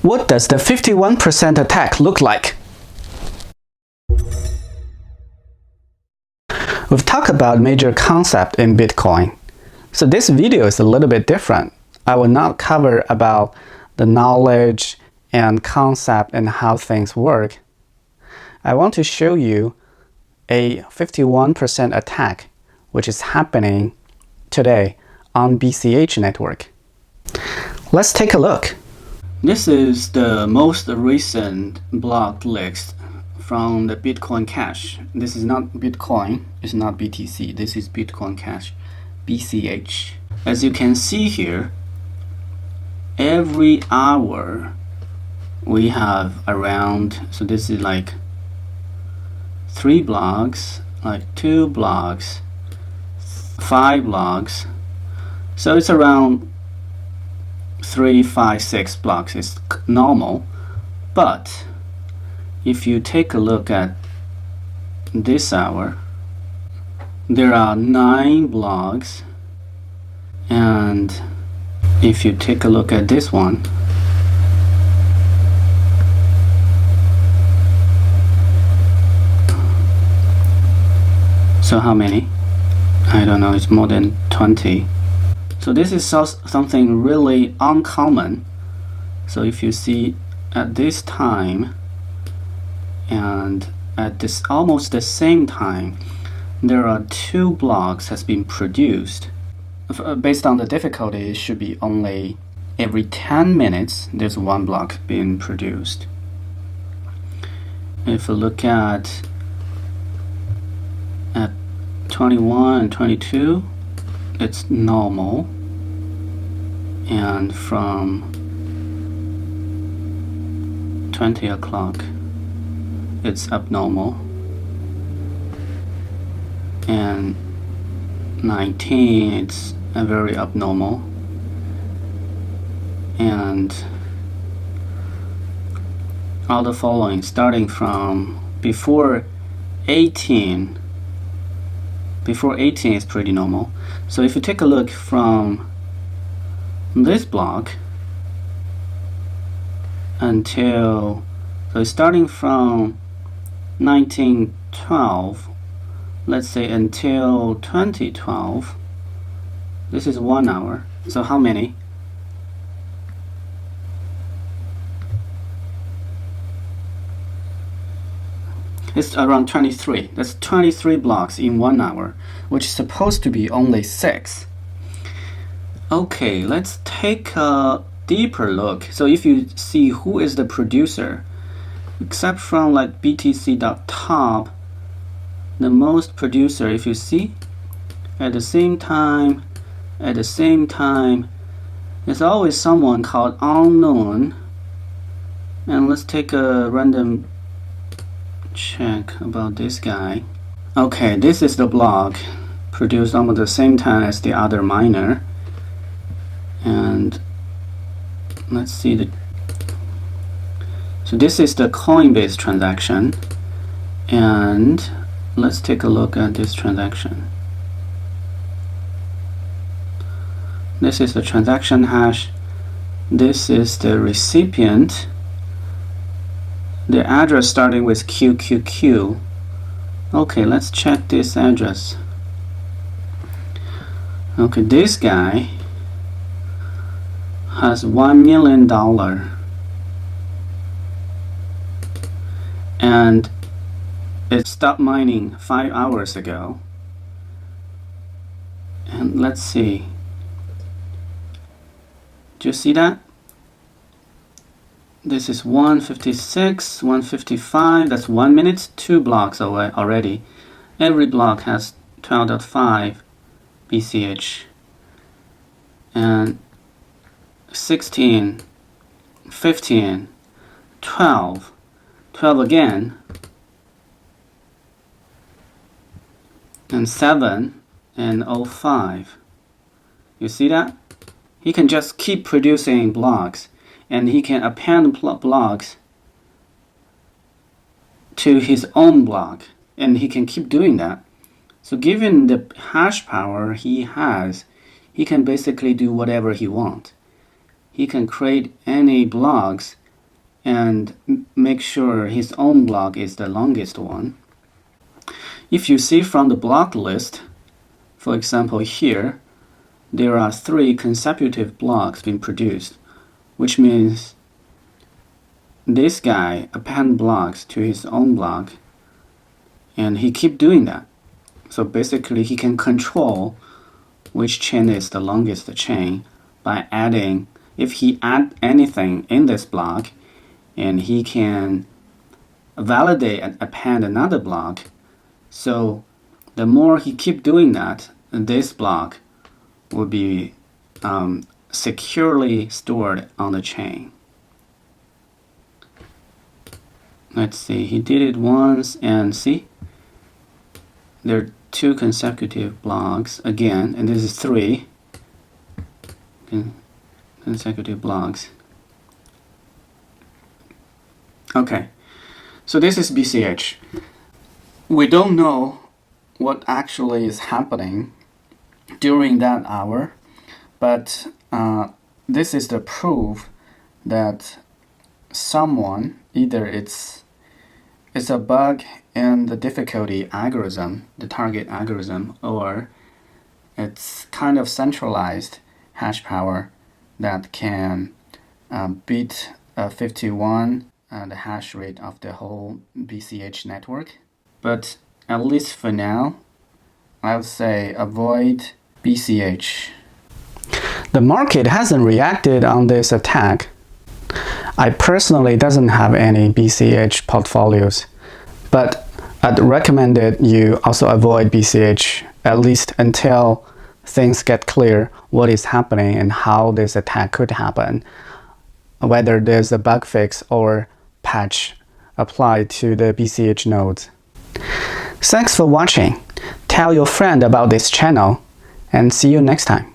What does the 51% attack look like? We've talked about major concepts in Bitcoin. So this video is a little bit different. I will not cover about the knowledge and concept and how things work. I want to show you a 51% attack which is happening today on BCH network. Let's take a look. This is the most recent block list from the Bitcoin Cash. This is not Bitcoin, it's not BTC, this is Bitcoin Cash, BCH. As you can see here, every hour we have around, so this is like 3 blocks, like 2 blocks, 5 blocks, so it's around 3, 5, 6 blocks is normal. But if you take a look at this hour, there are 9 blocks, and if you take a look at this one, so how many? I don't know, it's more than 20. So this is something really uncommon. So if you see at this time and at this almost the same time, there are 2 blocks has been produced. Based on the difficulty, it should be only every 10 minutes there's 1 block being produced. If you look at 21 and 22, it's normal, and from 20 o'clock it's abnormal, and 19 it's very abnormal, and all the following starting from before 18 is pretty normal. So if you take a look from this block until, so starting from 1912, let's say until 2012, this is 1 hour. So how many? It's around 23. That's 23 blocks in 1 hour, which is supposed to be only 6. Okay, let's take a deeper look. So if you see who is the producer, except from like BTC.top, the most producer, if you see, at the same time, there's always someone called unknown. And let's take a random check about this guy. Okay, this is the block produced almost the same time as the other miner, and let's see so this is the Coinbase transaction, and let's take a look at this transaction. This is the transaction hash, this is the recipient, the address starting with QQQ. Okay, let's check this address. Okay, this guy has $1 million, and it stopped mining 5 hours ago. And let's see, do you see that? This is 156, 155, that's 1 minute, 2 blocks away already. Every block has 12.5 BCH. And 16, 15, 12, 12 again, and 7 and 05. You see that? He can just keep producing blocks, and he can append blocks to his own block, and he can keep doing that. So given the hash power he has, he can basically do whatever he wants. He can create any blocks and make sure his own block is the longest one. If you see from the block list, for example here, there are 3 consecutive blocks being produced, which means this guy append blocks to his own block, and he keep doing that. So basically he can control which chain is the longest chain by adding, if he add anything in this block, and he can validate and append another block. So the more he keep doing that, this block will be securely stored on the chain. Let's see, he did it once, and see, there are 2 consecutive blocks again, and this is 3 consecutive blocks. Okay, so this is BCH. We don't know what actually is happening during that hour, but this is the proof that someone, either it's a bug in the difficulty algorithm, the target algorithm, or it's kind of centralized hash power that can beat 51 the hash rate of the whole BCH network. But at least for now, I would say avoid BCH. The market hasn't reacted on this attack. I personally doesn't have any BCH portfolios, but I'd recommend that you also avoid BCH, at least until things get clear what is happening and how this attack could happen, whether there's a bug fix or patch applied to the BCH nodes. Thanks for watching. Tell your friend about this channel, and see you next time.